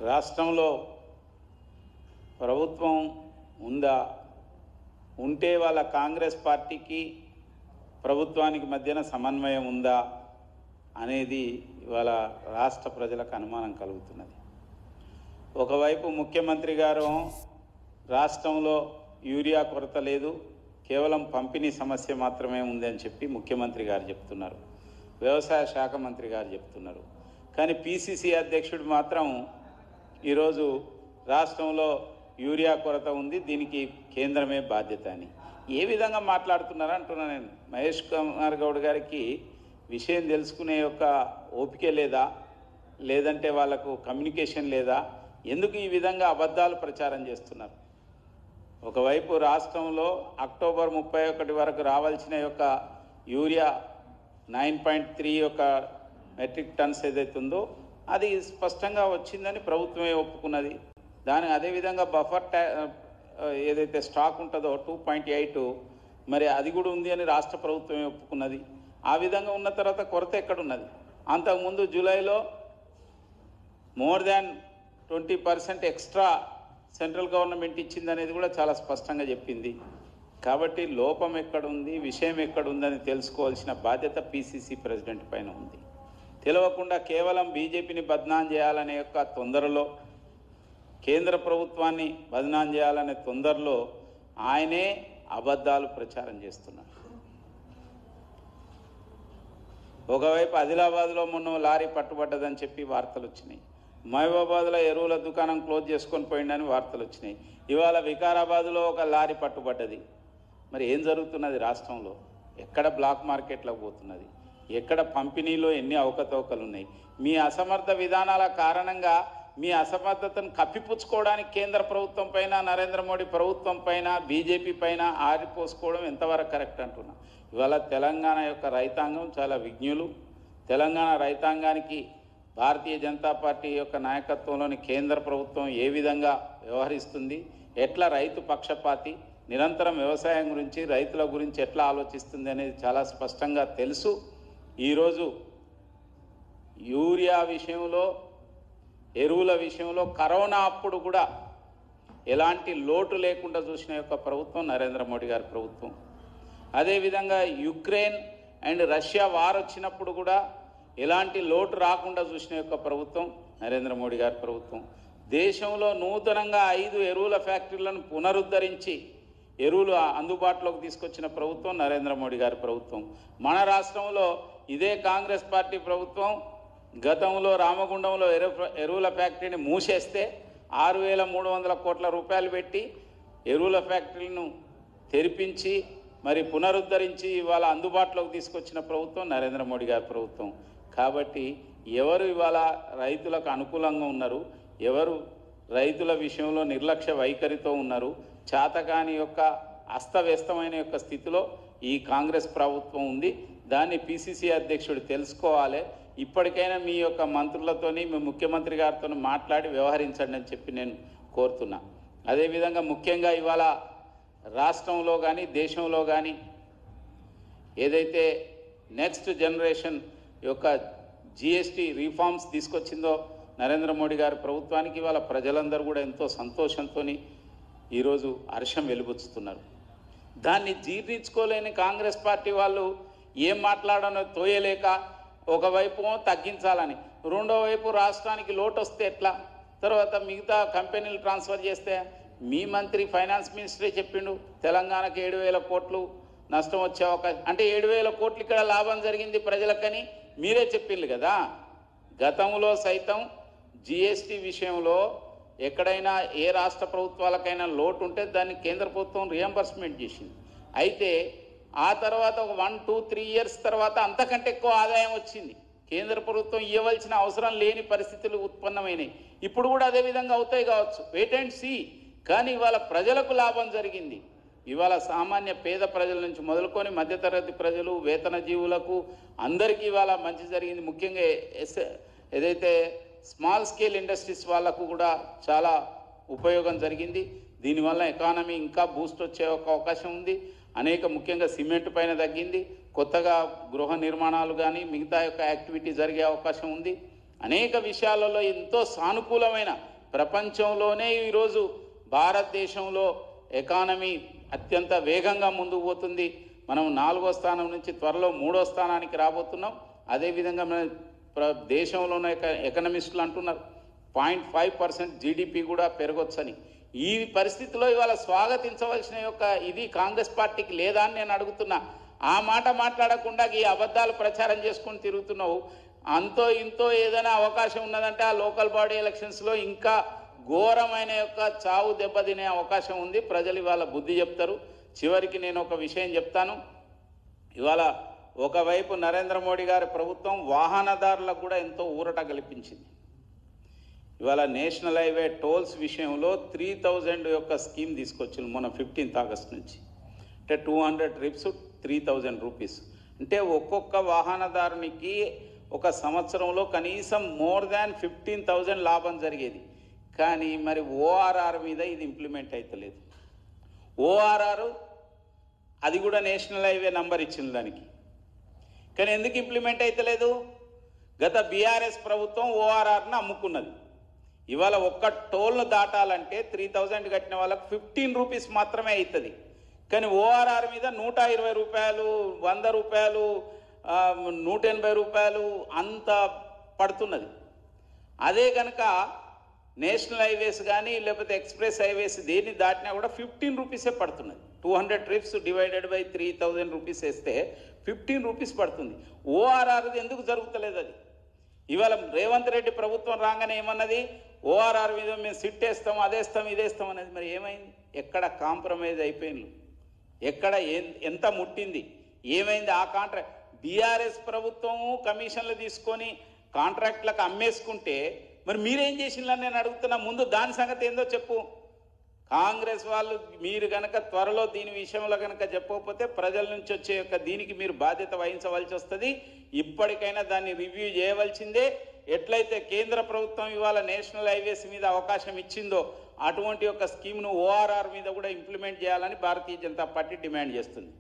రాష్ట్రంలో ప్రభుత్వం ఉందా, ఉంటే వాళ్ళ కాంగ్రెస్ పార్టీకి ప్రభుత్వానికి మధ్యన సమన్వయం ఉందా అనేది ఇవాళ రాష్ట్ర ప్రజలకు అనుమానం కలుగుతున్నది. ఒకవైపు ముఖ్యమంత్రి గారు రాష్ట్రంలో యూరియా కొరత లేదు, కేవలం పంపిణీ సమస్య మాత్రమే ఉంది అని చెప్పి ముఖ్యమంత్రి గారు చెప్తున్నారు, వ్యవసాయ శాఖ మంత్రి గారు చెప్తున్నారు. కానీ పిసిసి అధ్యక్షుడు మాత్రం ఈరోజు రాష్ట్రంలో యూరియా కొరత ఉంది, దీనికి కేంద్రమే బాధ్యత అని ఏ విధంగా మాట్లాడుతున్నారా అంటున్నా నేను. మహేష్ కుమార్ గౌడ్ గారికి విషయం తెలుసుకునే యొక్క ఓపిక లేదా, లేదంటే వాళ్ళకు కమ్యూనికేషన్ లేదా, ఎందుకు ఈ విధంగా అబద్ధాలు ప్రచారం చేస్తున్నారు? ఒకవైపు రాష్ట్రంలో అక్టోబర్ 31 వరకు రావాల్సిన యొక్క యూరియా 9.3 యొక్క మెట్రిక్ టన్స్ ఏదైతే ఉందో అది స్పష్టంగా వచ్చిందని ప్రభుత్వమే ఒప్పుకున్నది. దాని అదేవిధంగా బఫర్ ఏదైతే స్టాక్ ఉంటుందో 2.8 మరి అది కూడా ఉంది అని రాష్ట్ర ప్రభుత్వమే ఒప్పుకున్నది. ఆ విధంగా ఉన్న తర్వాత కొరత ఎక్కడున్నది? అంతకుముందు జూలైలో more than 20% extra central government ఇచ్చిందనేది కూడా చాలా స్పష్టంగా చెప్పింది. కాబట్టి లోపం ఎక్కడుంది, విషయం ఎక్కడుందని తెలుసుకోవాల్సిన బాధ్యత పిసిసి ప్రెసిడెంట్ పైన ఉంది. తెలియకుండా కేవలం బీజేపీని బద్నాం చేయాలనే యొక్క తొందరలో, కేంద్ర ప్రభుత్వాన్ని బద్నాం చేయాలనే తొందరలో ఆయనే అబద్ధాలు ప్రచారం చేస్తున్నారు. ఒకవైపు ఆదిలాబాద్లో మొన్న లారీ పట్టుబడ్డదని చెప్పి వార్తలు వచ్చినాయి. మహబూబాబాద్లో ఎరువుల దుకాణం క్లోజ్ చేసుకొని పోయిందని వార్తలు వచ్చినాయి. ఇవాళ వికారాబాద్లో ఒక లారీ పట్టుబడ్డది. మరి ఏం జరుగుతున్నది రాష్ట్రంలో? ఎక్కడ బ్లాక్ మార్కెట్లకు పోతున్నది? ఎక్కడ పంపిణీలో ఎన్ని అవకతవకలు ఉన్నాయి? మీ అసమర్థ విధానాల కారణంగా మీ అసమర్థతను కప్పిపుచ్చుకోవడానికి కేంద్ర ప్రభుత్వం పైన, నరేంద్ర మోడీ ప్రభుత్వం పైన, బీజేపీ పైన ఆరిపోసుకోవడం ఎంతవరకు కరెక్ట్ అంటున్నా. ఇవాళ తెలంగాణ యొక్క రైతాంగం చాలా విజ్ఞులు. తెలంగాణ రైతాంగానికి భారతీయ జనతా పార్టీ యొక్క నాయకత్వంలోని కేంద్ర ప్రభుత్వం ఏ విధంగా వ్యవహరిస్తుంది, ఎట్లా రైతు పక్షపాతి, నిరంతరం వ్యవసాయం గురించి, రైతుల గురించి ఎట్లా ఆలోచిస్తుంది అనేది చాలా స్పష్టంగా తెలుసు. ఈరోజు యూరియా విషయంలో, ఎరువుల విషయంలో కరోనా అప్పుడు కూడా ఎలాంటి లోటు లేకుండా చూసిన యొక్క ప్రభుత్వం నరేంద్ర మోడీ గారి ప్రభుత్వం. అదేవిధంగా యుక్రెయిన్ అండ్ రష్యా వార్ వచ్చినప్పుడు కూడా ఎలాంటి లోటు రాకుండా చూసిన యొక్క ప్రభుత్వం నరేంద్ర మోడీ గారి ప్రభుత్వం. దేశంలో నూతనంగా 5 ఎరువుల ఫ్యాక్టరీలను పునరుద్ధరించి ఎరువులు అందుబాటులోకి తీసుకొచ్చిన ప్రభుత్వం నరేంద్ర మోడీ గారి ప్రభుత్వం. మన రాష్ట్రంలో ఇదే కాంగ్రెస్ పార్టీ ప్రభుత్వం గతంలో రామగుండంలో ఎరువుల ఫ్యాక్టరీని మూసేస్తే 6,300 కోట్ల రూపాయలు పెట్టి ఎరువుల ఫ్యాక్టరీలను తెరిపించి మరి పునరుద్ధరించి ఇవాళ అందుబాటులోకి తీసుకొచ్చిన ప్రభుత్వం నరేంద్ర మోడీ గారి ప్రభుత్వం. కాబట్టి ఎవరు ఇవాళ రైతులకు అనుకూలంగా ఉన్నారు, ఎవరు రైతుల విషయంలో నిర్లక్ష్య వైఖరితో ఉన్నారు, చాతకాని యొక్క అస్తవ్యస్తమైన యొక్క స్థితిలో ఈ కాంగ్రెస్ ప్రభుత్వం ఉంది. దాన్ని పిసిసి అధ్యక్షుడు తెలుసుకోవాలి. ఇప్పటికైనా మీ యొక్క మంత్రులతోని, మీ ముఖ్యమంత్రి గారితో మాట్లాడి వ్యవహరించండి అని చెప్పి నేను కోరుతున్నా. అదేవిధంగా ముఖ్యంగా ఇవాళ రాష్ట్రంలో కానీ దేశంలో కానీ ఏదైతే నెక్స్ట్ జనరేషన్ యొక్క జిఎస్టీ రిఫార్మ్స్ తీసుకొచ్చిందో నరేంద్ర మోడీ గారి ప్రభుత్వానికి ఇవాళ ప్రజలందరూ కూడా ఎంతో సంతోషంతో ఈరోజు హర్షం వెలుబుచ్చుతున్నారు. దాన్ని జీర్ణించుకోలేని కాంగ్రెస్ పార్టీ వాళ్ళు ఏం మాట్లాడనో తోయలేక ఒకవైపు తగ్గించాలని, రెండో వైపు రాష్ట్రానికి లోటు వస్తే ఎట్లా, తర్వాత మిగతా కంపెనీలు ట్రాన్స్ఫర్ చేస్తే మీ మంత్రి ఫైనాన్స్ మినిస్టరే చెప్పిండు తెలంగాణకు 7,000 కోట్లు నష్టం వచ్చే అవకాశం, అంటే 7,000 కోట్లు ఇక్కడ లాభం జరిగింది ప్రజలకని మీరే చెప్పిండ్రు కదా. గతంలో సైతం జిఎస్టీ విషయంలో ఎక్కడైనా ఏ రాష్ట్ర ప్రభుత్వాలకైనా లోటు ఉంటే దాన్ని కేంద్ర ప్రభుత్వం రియంబర్స్మెంట్ చేసింది. అయితే ఆ తర్వాత ఒక 1-2-3 ఇయర్స్ తర్వాత అంతకంటే ఎక్కువ ఆదాయం వచ్చింది. కేంద్ర ప్రభుత్వం ఇవ్వవలసిన అవసరం లేని పరిస్థితులు ఉత్పన్నమైనాయి. ఇప్పుడు కూడా అదే విధంగా అవుతాయి కావచ్చు, వెయిట్ అండ్ సీ. కానీ ఇవాళ ప్రజలకు లాభం జరిగింది. ఇవాళ సామాన్య పేద ప్రజల నుంచి మొదలుకొని మధ్యతరగతి ప్రజలు, వేతన జీవులకు అందరికీ ఇవాళ మంచి జరిగింది. ముఖ్యంగా ఏదైతే స్మాల్ స్కేల్ ఇండస్ట్రీస్ వాళ్ళకు కూడా చాలా ఉపయోగం జరిగింది. దీనివల్ల ఎకానమీ ఇంకా బూస్ట్ వచ్చే ఒక అవకాశం ఉంది. అనేక ముఖ్యంగా సిమెంట్ పైన తగ్గింది, కొత్తగా గృహ నిర్మాణాలు కానీ మిగతా యొక్క యాక్టివిటీ జరిగే అవకాశం ఉంది. అనేక విషయాలలో ఎంతో సానుకూలమైన, ప్రపంచంలోనే ఈరోజు భారతదేశంలో ఎకానమీ అత్యంత వేగంగా ముందుకు పోతుంది. మనం 4వ స్థానం నుంచి త్వరలో 3వ స్థానానికి రాబోతున్నాం. అదేవిధంగా మన దేశంలో ఉన్న ఎకనమిస్టులు అంటున్నారు 0.5% జీడిపి కూడా పెరగొచ్చని. ఈ పరిస్థితిలో ఇవాళ స్వాగతించవలసిన ఇది కాంగ్రెస్ పార్టీకి లేదా అని నేను అడుగుతున్నా. ఆ మాట మాట్లాడకుండా ఈ అబద్ధాలు ప్రచారం చేసుకుని తిరుగుతున్నావు. అంతో ఇంతో ఏదైనా అవకాశం ఉన్నదంటే ఆ లోకల్ బాడీ ఎలక్షన్స్లో ఇంకా ఘోరమైన చావు దెబ్బతినే అవకాశం ఉంది. ప్రజలు ఇవాళ బుద్ధి చెప్తారు. చివరికి నేను ఒక విషయం చెప్తాను. ఇవాళ ఒకవైపు నరేంద్ర మోడీ గారి ప్రభుత్వం వాహనదారులకు కూడా ఎంతో ఊరట కల్పించింది. ఇవాళ నేషనల్ హైవే టోల్స్ విషయంలో 3000 స్కీమ్ తీసుకొచ్చింది మొన్న 15th ఆగస్ట్ నుంచి. అంటే 200 ట్రిప్స్ 3000 రూపీస్. అంటే ఒక్కొక్క వాహనదారునికి ఒక సంవత్సరంలో కనీసం మోర్ దాన్ 15,000 లాభం జరిగేది. కానీ మరి ఓఆర్ఆర్ మీద ఇది ఇంప్లిమెంట్ అవుతలేదు. ఓఆర్ఆర్ అది కూడా నేషనల్ హైవే నంబర్ ఇచ్చింది దానికి, కానీ ఎందుకు ఇంప్లిమెంట్ అవుతలేదు? గత బీఆర్ఎస్ ప్రభుత్వం ఓఆర్ఆర్ను అమ్ముకున్నది. ఇవాళ ఒక్క టోల్ను దాటాలంటే 3000 కట్టిన వాళ్ళకు 15 రూపీస్ మాత్రమే అవుతుంది. కానీ ఓఆర్ఆర్ మీద 120 రూపాయలు, 100 రూపాయలు, 180 రూపాయలు అంత పడుతున్నది. అదే కనుక నేషనల్ హైవేస్ కానీ లేకపోతే ఎక్స్ప్రెస్ హైవేస్ దేన్ని దాటినా కూడా 15 రూపీసే పడుతున్నది. 200 ట్రిప్స్ డివైడెడ్ బై 3000 రూపీస్ వేస్తే 15 రూపీస్ పడుతుంది. ఓఆర్ఆర్ ఎందుకు జరుగుతలేదు? అది ఇవాళ రేవంత్ రెడ్డి ప్రభుత్వం రాగానే ఏమన్నది, ఓఆర్ఆర్ మీద మేము సిట్ వేస్తాం, అదేస్తాం, ఇదేస్తాం అనేది. మరి ఏమైంది? ఎక్కడ కాంప్రమైజ్ అయిపోయింది? ఎక్కడ ఎంత ముట్టింది? ఏమైంది? ఆ కాంట్రాక్ట్ బీఆర్ఎస్ ప్రభుత్వము కమిషన్లు తీసుకొని కాంట్రాక్ట్లకు అమ్మేసుకుంటే మరి మీరేం చేసిందని నేను అడుగుతున్నా. ముందు దాని సంగతి ఏందో చెప్పు. కాంగ్రెస్ వాళ్ళు మీరు కనుక త్వరలో దీని విషయంలో కనుక చెప్పకపోతే ప్రజల నుంచి వచ్చే దీనికి మీరు బాధ్యత వహించవలసి వస్తుంది. ఇప్పటికైనా దాన్ని రివ్యూ చేయవలసిందే. ఎట్లయితే కేంద్ర ప్రభుత్వం ఇవాళ నేషనల్ హైవేస్ మీద అవకాశం ఇచ్చిందో అటువంటి స్కీమ్ను ఓఆర్ఆర్ మీద కూడా ఇంప్లిమెంట్ చేయాలని భారతీయ జనతా పార్టీ డిమాండ్ చేస్తుంది.